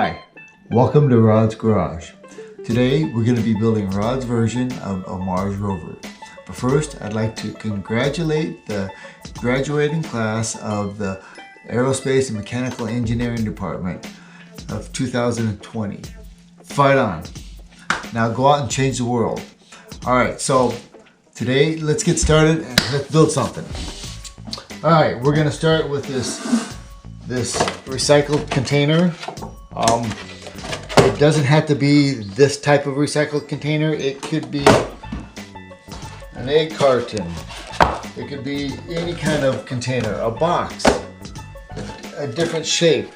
Hi, welcome to Rod's Garage. Today we're going to be building Rod's version of a Mars rover. But first I'd like to congratulate the graduating class of the Aerospace and Mechanical Engineering Department of 2020. Fight on. Now go out and change the world. Alright, so today let's get started and let's build something. Alright, we're going to start with this recycled container. It doesn't have to be this type of recycled container. It could be an egg carton. It could be any kind of container, a box, a different shape,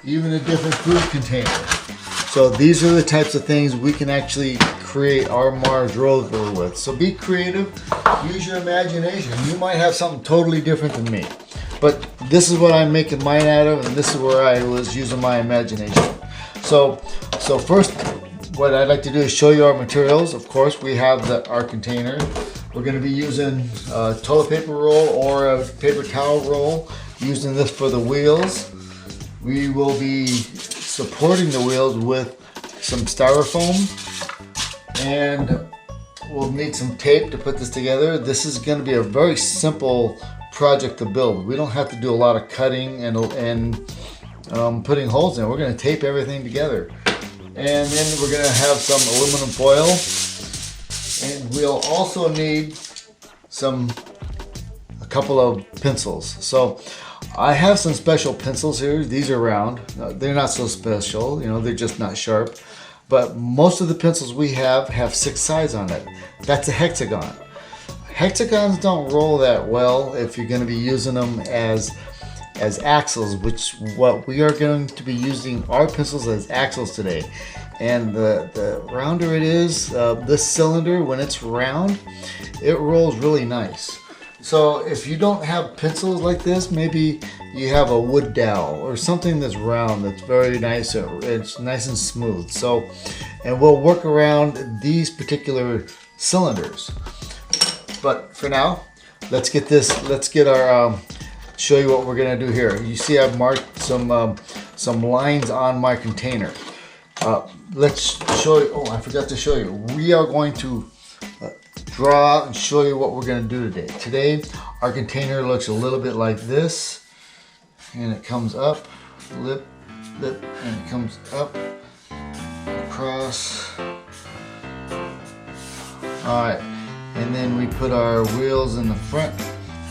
even a different food container. So these are the types of things we can actually create our Mars rover with. So be creative, use your imagination. You might have something totally different than me, but this is what I'm making mine out of, and this is where I was using my imagination. So first, what I'd like to do is show you our materials. Of course, we have our container. We're going to be using a toilet paper roll or a paper towel roll, using this for the wheels. We will be supporting the wheels with some styrofoam, and we'll need some tape to put this together. This is going to be a very simple project to build. We don't have to do a lot of cutting and putting holes in. We're going to tape everything together, and then we're going to have some aluminum foil, and we'll also need a couple of pencils. So I have some special pencils here. These are round. They're not so special, you know, they're just not sharp. But most of the pencils we have 6 sides on it. That's a hexagon. Hexagons don't roll that well if you're going to be using them as axles, which what we are going to be using our pencils as axles today. And the rounder it is, this cylinder, when it's round, it rolls really nice. So if you don't have pencils like this, maybe you have a wood dowel or something that's round, that's very nice. It's nice and smooth. So, and we'll work around these particular cylinders. But for now, let's get our show you what we're gonna do here. You see I've marked some lines on my container. Let's show you. Oh, I forgot to show you. We are going to draw and show you what we're going to do today. Today, our container looks a little bit like this, and it comes up, lip, and it comes up, across. All right, and then we put our wheels in the front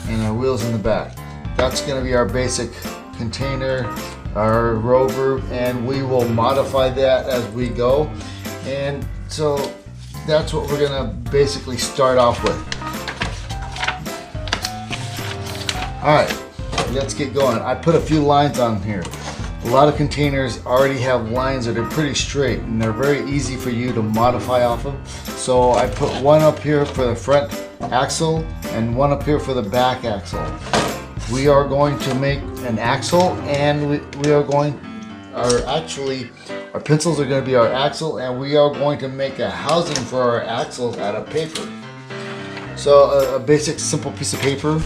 and our wheels in the back. That's going to be our basic container, our rover, and we will modify that as we go. And so that's what we're gonna basically start off with. All right, let's get going. I put a few lines on here. A lot of containers already have lines that are pretty straight, and they're very easy for you to modify off of. So I put one up here for the front axle and one up here for the back axle. We are going to make an axle, and we are going, our pencils are going to be our axle, and we are going to make a housing for our axles out of paper. So a basic simple piece of paper,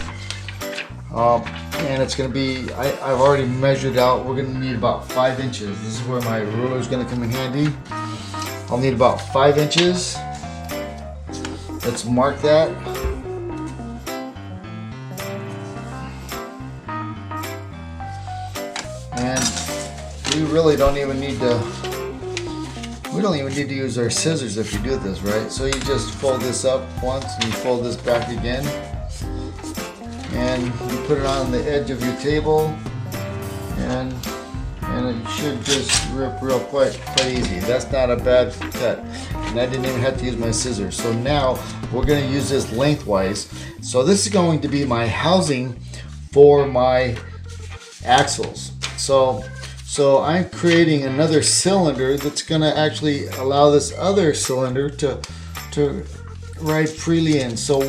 and it's going to be, I've already measured out, we're going to need about 5 inches. This is where my ruler is going to come in handy. I'll need about 5 inches. Let's mark that. And we really don't even need to use our scissors if you do this, right? So you just fold this up once and you fold this back again, and you put it on the edge of your table, and it should just rip real quite easy. That's not a bad cut, and I didn't even have to use my scissors. So now we're going to use this lengthwise. So this is going to be my housing for my axles. So I'm creating another cylinder that's going to actually allow this other cylinder to ride freely in. So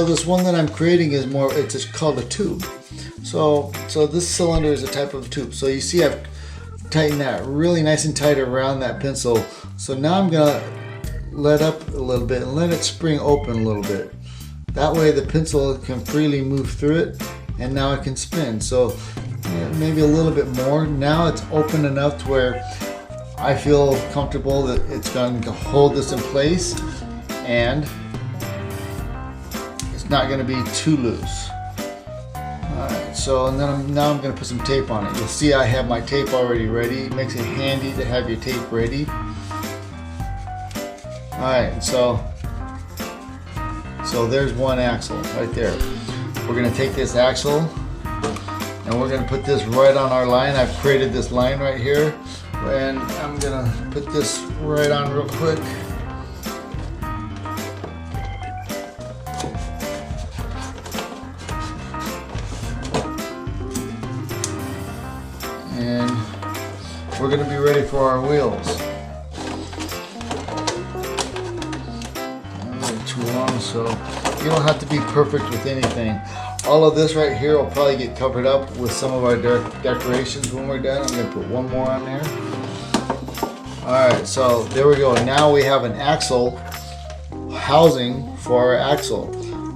this one that I'm creating is more, it's just called a tube. So this cylinder is a type of tube. So you see I've tightened that really nice and tight around that pencil. So now I'm going to let up a little bit and let it spring open a little bit. That way the pencil can freely move through it, and now it can spin. So maybe a little bit more. Now it's open enough to where I feel comfortable that it's going to hold this in place and it's not going to be too loose. Alright, so and then now I'm going to put some tape on it. You'll see I have my tape already ready. It makes it handy to have your tape ready. Alright, so there's one axle right there. We're going to take this axle and we're going to put this right on our line. I've created this line right here and I'm going to put this right on real quick. And we're going to be ready for our wheels. Too long, so you don't have to be perfect with anything. All of this right here will probably get covered up with some of our decorations when we're done. I'm going to put one more on there. Alright, so there we go. Now we have an axle housing for our axle.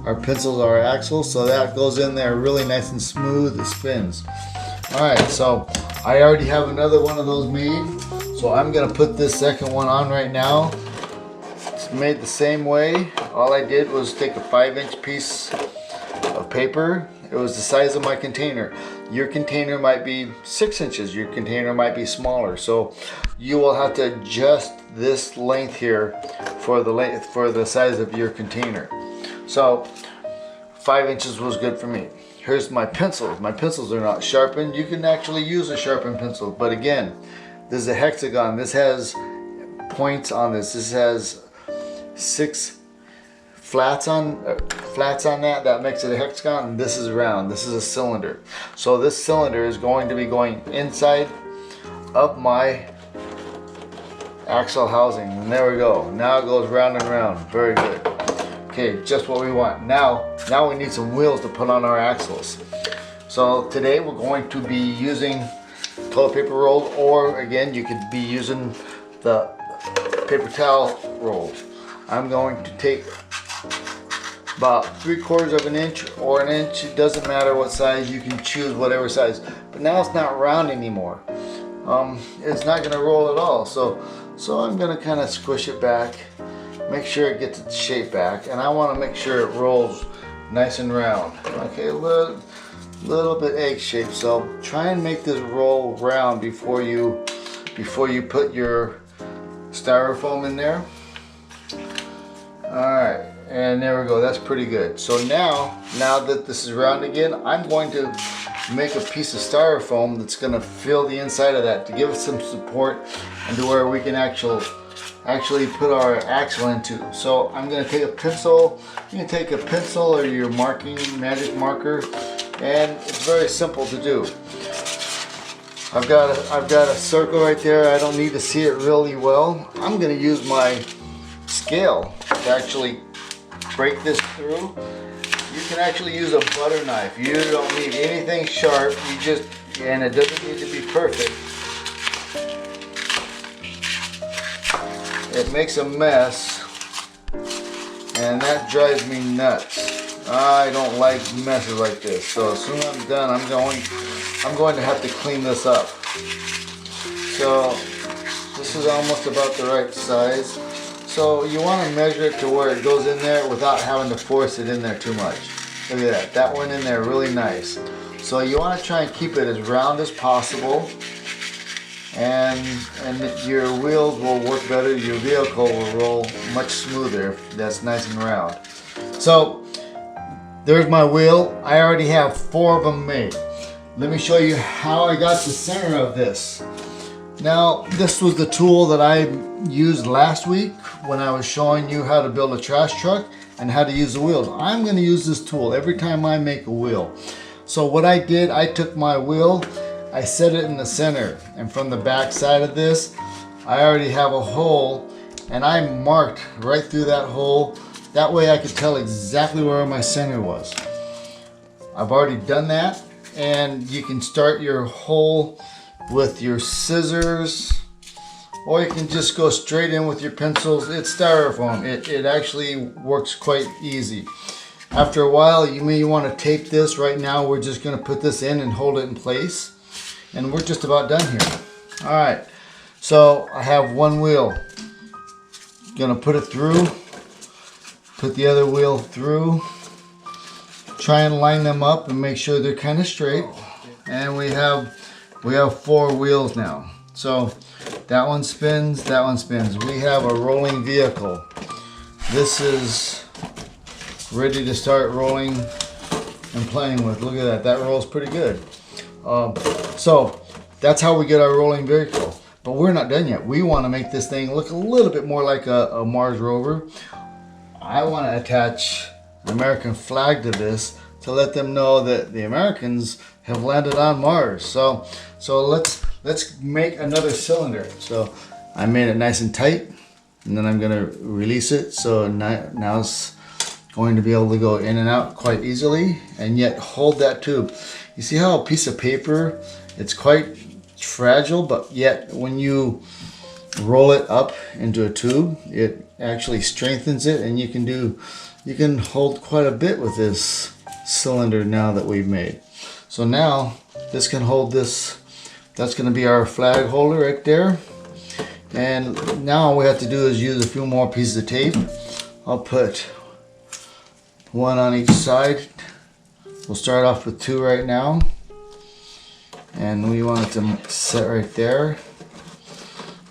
Our pencils are our axle, so that goes in there really nice and smooth. It spins. Alright, so I already have another one of those made, so I'm going to put this second one on right now. It's made the same way. All I did was take a 5-inch piece of paper. It was the size of my container. Your container might be 6 inches. Your container might be smaller. So you will have to adjust this length here for the size of your container. So 5 inches was good for me. Here's my pencils. My pencils are not sharpened. You can actually use a sharpened pencil, but again, this is a hexagon. This has points on this. This has 6 flats on that. That makes it a hexagon, and this is round. This is a cylinder. So this cylinder is going to be going inside of my axle housing, and there we go. Now it goes round and round. Very good. Okay, just what we want. Now we need some wheels to put on our axles. So today we're going to be using toilet paper roll, or again, you could be using the paper towel roll. I'm going to take about 3/4 of an inch or an inch. It doesn't matter what size. You can choose whatever size. But now it's not round anymore. It's not going to roll at all. So I'm going to kind of squish it back, make sure it gets its shape back, and I want to make sure it rolls nice and round. Okay, a little bit egg shaped. So try and make this roll round before you put your styrofoam in there. Alright, and there we go. That's pretty good. So now that this is round again, I'm going to make a piece of styrofoam that's going to fill the inside of that to give it some support and to where we can actually put our axle into. So I'm going to take a pencil. You can take a pencil or your magic marker, and it's very simple to do. I've got a circle right there. I don't need to see it really well. I'm going to use my scale to actually break this through. You can actually use a butter knife. You don't need anything sharp. And it doesn't need to be perfect. It makes a mess, and that drives me nuts. I don't like messes like this. So as soon as I'm done, I'm going to have to clean this up. So this is almost about the right size. So you want to measure it to where it goes in there without having to force it in there too much. Look at that. That went in there really nice. So you want to try and keep it as round as possible, and your wheels will work better. Your vehicle will roll much smoother if that's nice and round. So there's my wheel. I already have 4 of them made. Let me show you how I got the center of this. Now, this was the tool that I used last week when I was showing you how to build a trash truck and how to use the wheels. I'm going to use this tool every time I make a wheel. So what I did, I took my wheel, I set it in the center, and from the back side of this, I already have a hole, and I marked right through that hole. That way I could tell exactly where my center was. I've already done that, and you can start your hole with your scissors, or you can just go straight in with your pencils. It's styrofoam. It actually works quite easy. After a while, you may want to tape this. Right now, we're just going to put this in and hold it in place. And we're just about done here. All right, so I have one wheel. Gonna put it through, put the other wheel through, try and line them up and make sure they're kind of straight. And we have 4 wheels now. So that one spins, that one spins. We have a rolling vehicle. This is ready to start rolling and playing with. Look at that, that rolls pretty good. So that's how we get our rolling vehicle. But we're not done yet. We want to make this thing look a little bit more like a Mars rover. I want to attach an American flag to this to let them know that the Americans have landed on Mars. So let's make another cylinder. So I made it nice and tight, and then I'm going to release it. So now it's going to be able to go in and out quite easily, and yet hold that tube. You see how a piece of paper, it's quite fragile, but yet when you roll it up into a tube, it actually strengthens it, and you can hold quite a bit with this cylinder now that we've made. So now this can hold this. That's going to be our flag holder right there. And now all we have to do is use a few more pieces of tape. I'll put one on each side. We'll start off with 2 right now. And we want it to sit right there.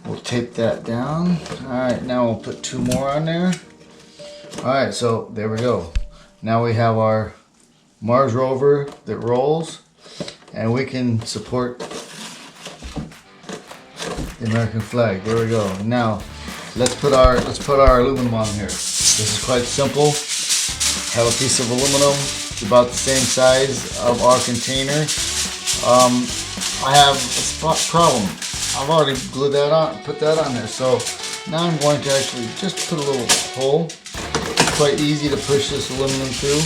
We'll tape that down. Alright, now we'll put 2 more on there. Alright, so there we go. Now we have our Mars rover that rolls, and we can support the American flag. There we go. Now let's put our aluminum on here. This is quite simple. Have a piece of aluminum. It's about the same size of our container. I have a problem. I've already glued that on, put that on there. So now I'm going to actually just put a little hole. It's quite easy to push this aluminum through.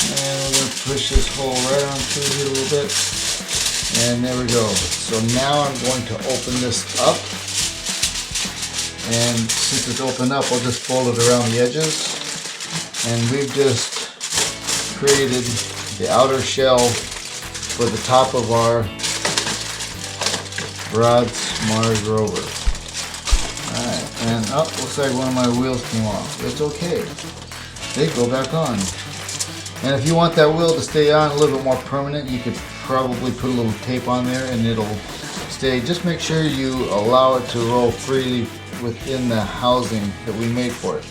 And we're going to push this hole right on through here a little bit. And there we go. So now I'm going to open this up. And since it's opened up, I'll just fold it around the edges. And we've just created the outer shell for the top of our Mars rover. Alright, and looks like one of my wheels came off. It's okay. They go back on. And if you want that wheel to stay on a little bit more permanent, you could probably put a little tape on there and it'll stay. Just make sure you allow it to roll freely within the housing that we made for it.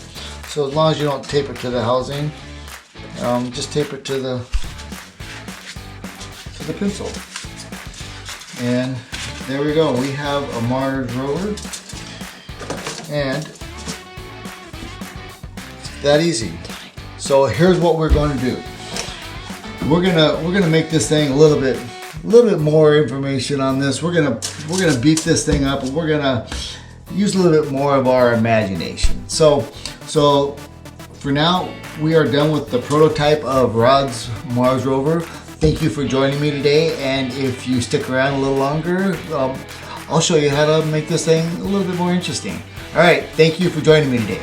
So as long as you don't tape it to the housing, just tape it to the pencil. And there we go. We have a Mars rover, and it's that easy. So here's what we're going to do. We're gonna make this thing a little bit more information on this. We're gonna beat this thing up, and we're gonna use a little bit more of our imagination. So for now, we are done with the prototype of Rod's Mars rover. Thank you for joining me today, and if you stick around a little longer, I'll show you how to make this thing a little bit more interesting. All right, thank you for joining me today.